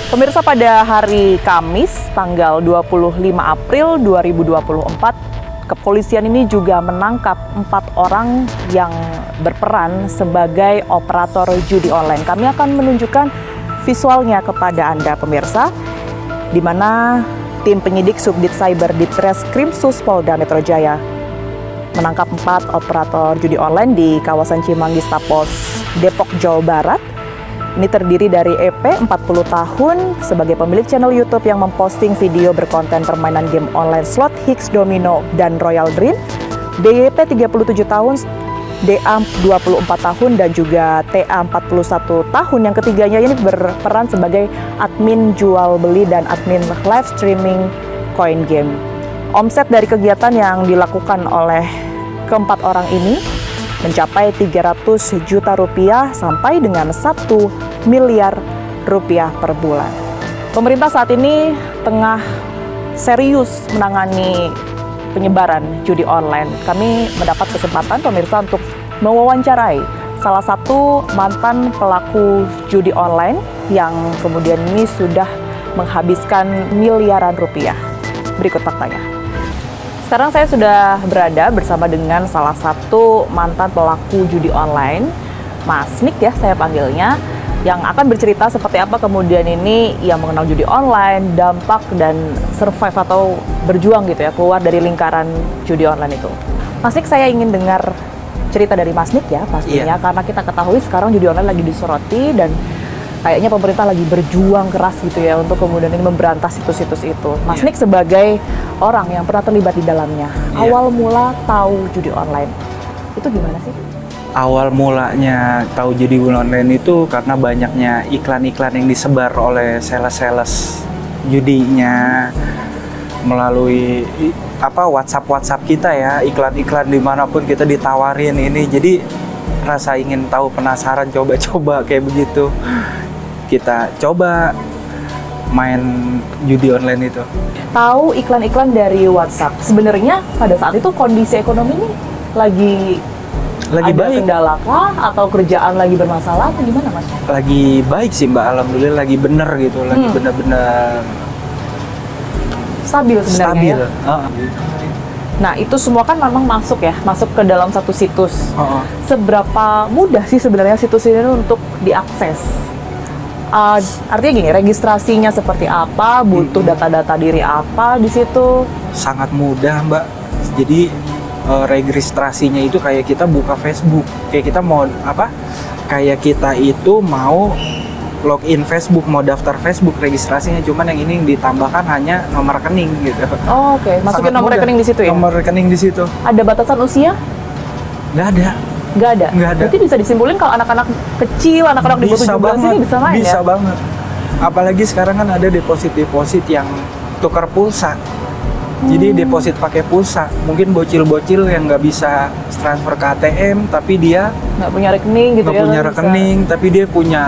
Pemirsa, pada hari Kamis tanggal 25 April 2024, kepolisian ini juga menangkap 4 orang yang berperan sebagai operator judi online. Kami akan menunjukkan visualnya kepada Anda pemirsa, di mana tim penyidik Subdit Cyber Ditreskrimsus Polda Metro Jaya menangkap 4 operator judi online di kawasan Cimanggis Tapos, Depok, Jawa Barat. Ini terdiri dari EP 40 tahun sebagai pemilik channel YouTube yang memposting video berkonten permainan game online slot Hicks Domino dan Royal Dream, DYP 37 tahun, DA 24 tahun, dan juga TA 41 tahun. Yang ketiganya ini berperan sebagai admin jual beli dan admin live streaming coin game. Omset dari kegiatan yang dilakukan oleh keempat orang ini mencapai 300 juta rupiah sampai dengan 1 miliar rupiah per bulan. Pemerintah saat ini tengah serius menangani penyebaran judi online. Kami mendapat kesempatan pemirsa untuk mewawancarai salah satu mantan pelaku judi online yang kemudian ini sudah menghabiskan miliaran rupiah. Berikut faktanya. Sekarang saya sudah berada bersama dengan salah satu mantan pelaku judi online, Mas Nick ya saya panggilnya, yang akan bercerita seperti apa kemudian ini ia mengenal judi online, dampak dan survive atau berjuang gitu ya keluar dari lingkaran judi online itu. Mas Nick, saya ingin dengar cerita dari Mas Nick ya pastinya, karena kita ketahui sekarang judi online lagi disoroti dan kayaknya pemerintah lagi berjuang keras gitu ya untuk kemudian ini memberantas situs-situs itu. Mas Nick sebagai orang yang pernah terlibat di dalamnya, awal mula tahu judi online itu gimana sih? Awal mulanya tahu judi online itu karena banyaknya iklan-iklan yang disebar oleh sales-sales judinya melalui WhatsApp kita ya, iklan-iklan dimanapun kita ditawarin ini, jadi rasa ingin tahu, penasaran, coba-coba kayak begitu. Kita coba main judi online itu. Tahu iklan-iklan dari WhatsApp. Sebenarnya pada saat itu kondisi ekonomi ini lagi ada baik. Kendala kah atau kerjaan lagi bermasalah atau gimana Mas? Lagi baik sih Mbak, alhamdulillah lagi bener gitu, lagi bener-bener stabil sebenarnya ya. Nah, itu semua kan memang masuk ke dalam satu situs. Seberapa mudah sih sebenarnya situs ini untuk diakses? Artinya gini, registrasinya seperti apa, butuh data-data diri apa di situ? Sangat mudah Mbak. Jadi registrasinya itu kayak kita buka Facebook, kayak kita mau kayak kita itu mau login Facebook, mau daftar Facebook, registrasinya cuman yang ini ditambahkan hanya nomor rekening gitu. Oh, oke. Masukin nomor rekening di situ ya? Nomor rekening di situ. Ada batasan usia? Nggak ada. Nggak ada? Nggak ada. Berarti bisa disimpulin kalau anak-anak kecil, anak-anak di bawah 17 ini bisa main ya? Bisa banget. Apalagi sekarang kan ada deposit yang tukar pulsa. Jadi deposit pakai pulsa. Mungkin bocil-bocil yang nggak bisa transfer ke ATM, tapi dia nggak punya rekening gitu ya? Nggak punya rekening, tapi dia punya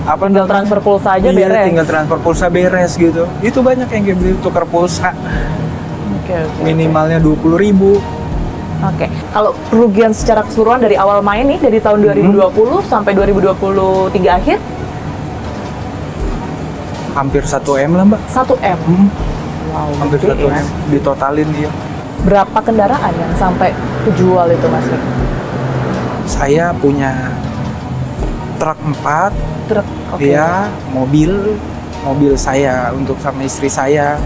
tinggal transfer pulsa aja beres. Tinggal transfer pulsa beres gitu. Itu banyak yang kayak begitu, tukar pulsa. Minimalnya 20.000. Oke. Kalau kerugian secara keseluruhan dari awal main nih, dari tahun 2020 sampai 2023 akhir? Hampir 1 M lah Mbak. 1 M? Wow. Hampir 1 M, ditotalin dia. Berapa kendaraan yang sampai kejual itu Mas Nick? Saya punya truk 4. Truk, Dia mobil saya untuk sama istri saya,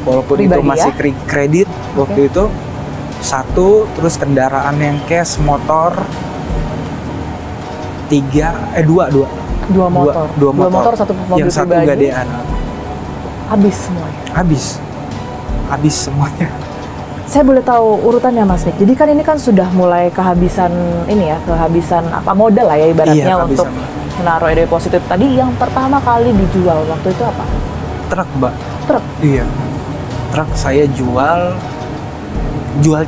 walaupun pribadi, itu masih kredit waktu itu. 1, terus kendaraan yang cash motor 2 motor. 2 motor, 1 mobil yang pribadi. 1 gadean. Habis semuanya. Habis semuanya. Saya boleh tahu urutannya Mas Nick. Jadi kan ini kan sudah mulai kehabisan modal lah ya ibaratnya untuk menaruh deposito tadi. Yang pertama kali dijual waktu itu apa? Truk Mbak. Truk? Iya. Truk saya jual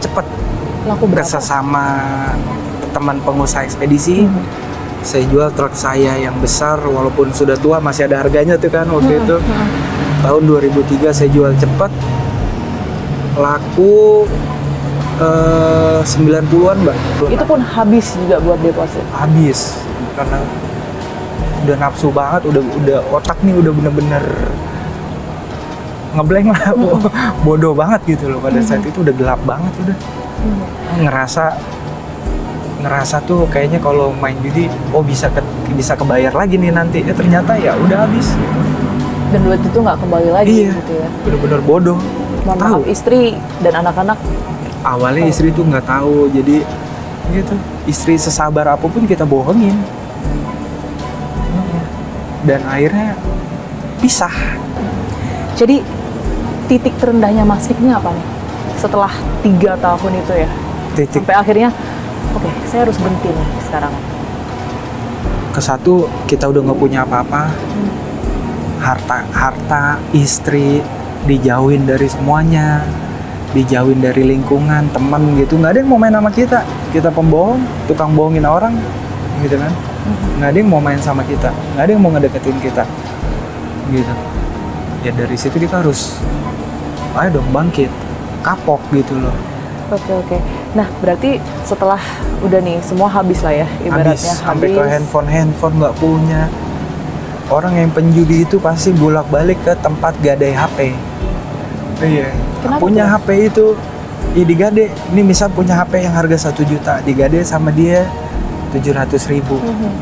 cepet. Laku berapa? Ke sesama teman pengusaha ekspedisi. Saya jual truk saya yang besar, walaupun sudah tua masih ada harganya tuh kan waktu itu. Tahun 2003 saya jual cepet, laku 90-an Mbak. Itu pun habis juga buat deposit? Habis, karena udah nafsu banget, udah otak nih udah bener-bener ngeblank lah, bodoh banget gitu loh pada saat itu, udah gelap banget udah. Ngerasa tuh kayaknya kalau main judi bisa kebayar lagi nih nanti, ya ternyata ya udah habis. Dan duit itu nggak kembali lagi gitu ya. Bener-bener bodoh. Mohon maaf, istri dan anak-anak Awalnya istri tuh nggak tahu, jadi gitu. Istri sesabar apapun kita bohongin. Dan akhirnya pisah. Jadi titik terendahnya Mas Rik ini apa nih? Setelah 3 tahun itu ya? Sampai akhirnya, oke, saya harus berhenti nih sekarang. Kesatu, kita udah nggak punya apa-apa. Harta, istri, dijauhin dari semuanya. Dijauhin dari lingkungan, teman gitu. Nggak ada yang mau main sama kita. Kita pembohong, tukang bohongin orang. Gitu kan. Nggak ada yang mau main sama kita. Nggak ada yang mau ngedeketin kita. Gitu. Ya dari situ kita harus, ayo dong bangkit. Kapok gitu loh. Oke. Nah, berarti setelah udah nih, semua habis lah ya, ibaratnya Sampai ke handphone nggak punya. Orang yang penjudi itu pasti bolak-balik ke tempat gadai HP. Iya. Kenapa Punya tuh? HP itu, digade. Ini misal punya HP yang harga 1 juta, digade sama dia 700.000.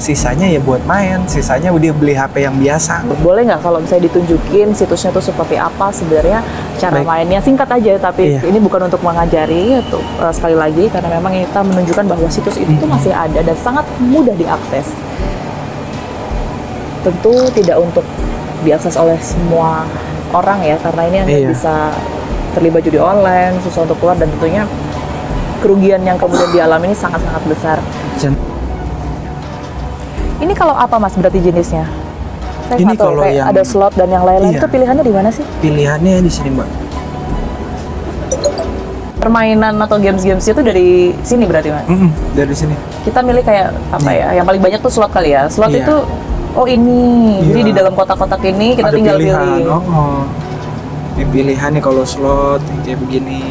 Sisanya ya buat main, sisanya dia beli HP yang biasa. Boleh nggak kalau misalnya ditunjukin situsnya tuh seperti apa sebenarnya cara Baik. mainnya, singkat aja, tapi Iya. ini bukan untuk mengajari itu sekali lagi, karena memang kita menunjukkan bahwa situs itu tuh masih ada dan sangat mudah diakses. Tentu tidak untuk diakses oleh semua orang ya, karena ini hanya Iya. bisa terlibat judi online, susah untuk keluar, dan tentunya kerugian yang kemudian dialami ini sangat-sangat besar. Ini kalau apa Mas berarti jenisnya? Saya Ini nggak tahu, kalau kayak yang- ada slot dan yang lain-lain, Iya. itu pilihannya di mana sih? Pilihannya di sini, Mbak. Permainan atau games-games itu dari sini berarti Mas? Dari sini. Kita milih kayak apa Iya. ya? Yang paling banyak tuh slot kali ya. Slot Iya. itu, oh ini. Jadi Iya. di dalam kotak-kotak ini kita Ada tinggal pilihan. pilih. Ini pilihan nih kalau slot yang kayak begini.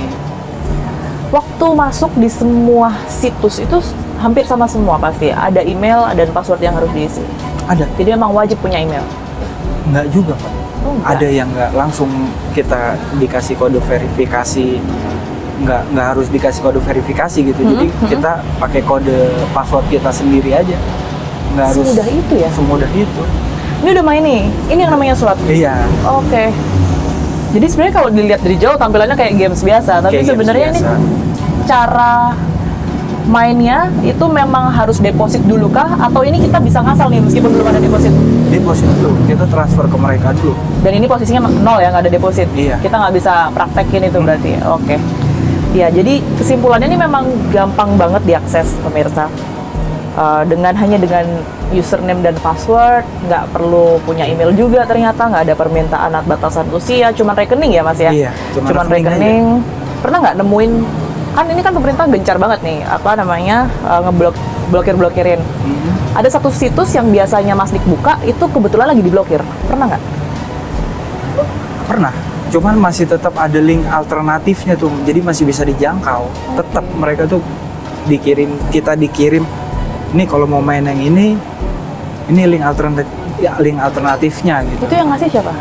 Waktu masuk di semua situs itu hampir sama semua pasti. Ada email dan password yang harus diisi. Ada. Jadi memang wajib punya email. Enggak juga, Pak. Oh, enggak. Ada yang nggak langsung kita dikasih kode verifikasi, nggak harus dikasih kode verifikasi gitu. Jadi kita pakai kode password kita sendiri aja, nggak harus Semudah itu ya? semudah itu. Ini udah main nih. Ini yang namanya slot. Iya. Oke. Jadi sebenarnya kalau dilihat dari jauh tampilannya kayak games biasa, tapi Kayak games sebenarnya ini biasa. cara mainnya itu memang harus deposit dulu kah? Atau ini kita bisa ngasal nih meskipun belum ada deposit? Deposit dulu, kita transfer ke mereka dulu. Dan ini posisinya 0 ya, nggak ada deposit. Iya. Kita nggak bisa praktekin itu berarti. Oke. Ya, jadi kesimpulannya ini memang gampang banget diakses pemirsa. Hanya dengan username dan password, nggak perlu punya email juga ternyata, nggak ada permintaan batasan usia, cuman rekening ya Mas ya? Iya, cuman rekening rekening. Pernah nggak nemuin, kan ini kan pemerintah gencar banget nih, blokir-blokirin. Ada satu situs yang biasanya Mas Dik buka, itu kebetulan lagi diblokir. Pernah nggak? Pernah. Cuman masih tetap ada link alternatifnya tuh, jadi masih bisa dijangkau. Tetap mereka tuh kita dikirim. Ini kalau mau main yang ini link alternatifnya gitu. Itu yang ngasih siapa?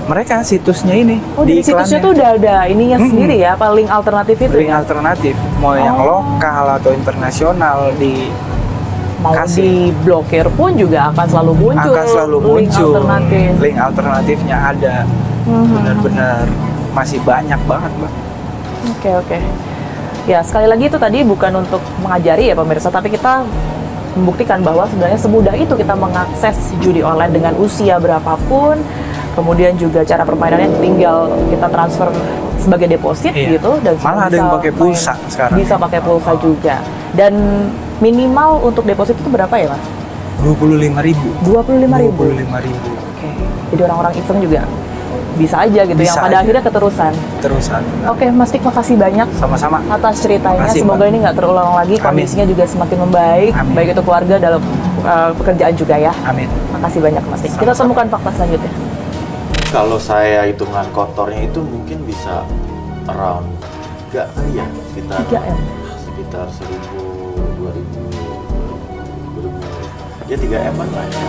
Mereka situsnya ini. Oh, di situsnya tuh udah ada ininya sendiri ya, apa link alternatif itu? link ya? alternatif, mau yang lokal atau internasional Mau diblokir pun juga akan selalu muncul. akan selalu link muncul. alternatif. Link alternatifnya ada. Benar-benar masih banyak banget, Mbak. Oke. Ya, sekali lagi itu tadi bukan untuk mengajari ya pemirsa, tapi kita membuktikan bahwa sebenarnya semudah itu kita mengakses judi online dengan usia berapapun. Kemudian juga cara permainannya tinggal kita transfer sebagai deposit Iya. gitu, dan Malah ada yang pakai pulsa sekarang. Bisa pakai pulsa juga. Dan minimal untuk deposit itu berapa ya Mas? 25.000. 25.000. 25.000. Oke. Jadi orang-orang iseng juga bisa aja gitu, Bisa yang pada aja. akhirnya keterusan. Terusan. Oke, Mas Dik, makasih banyak Sama-sama. atas ceritanya. Makasih, Semoga Mbak. ini nggak terulang lagi, Amin. kondisinya juga semakin membaik, Amin. baik itu keluarga dalam pekerjaan juga ya. Amin. Makasih banyak Mas Dik. Kita Sama-sama. temukan fakta selanjutnya. Kalau saya hitungan kotornya itu mungkin bisa around 3 kali ya, sekitar 3 M. sekitar 1.000, 2.000, 2.000 ya 3 M lah ya.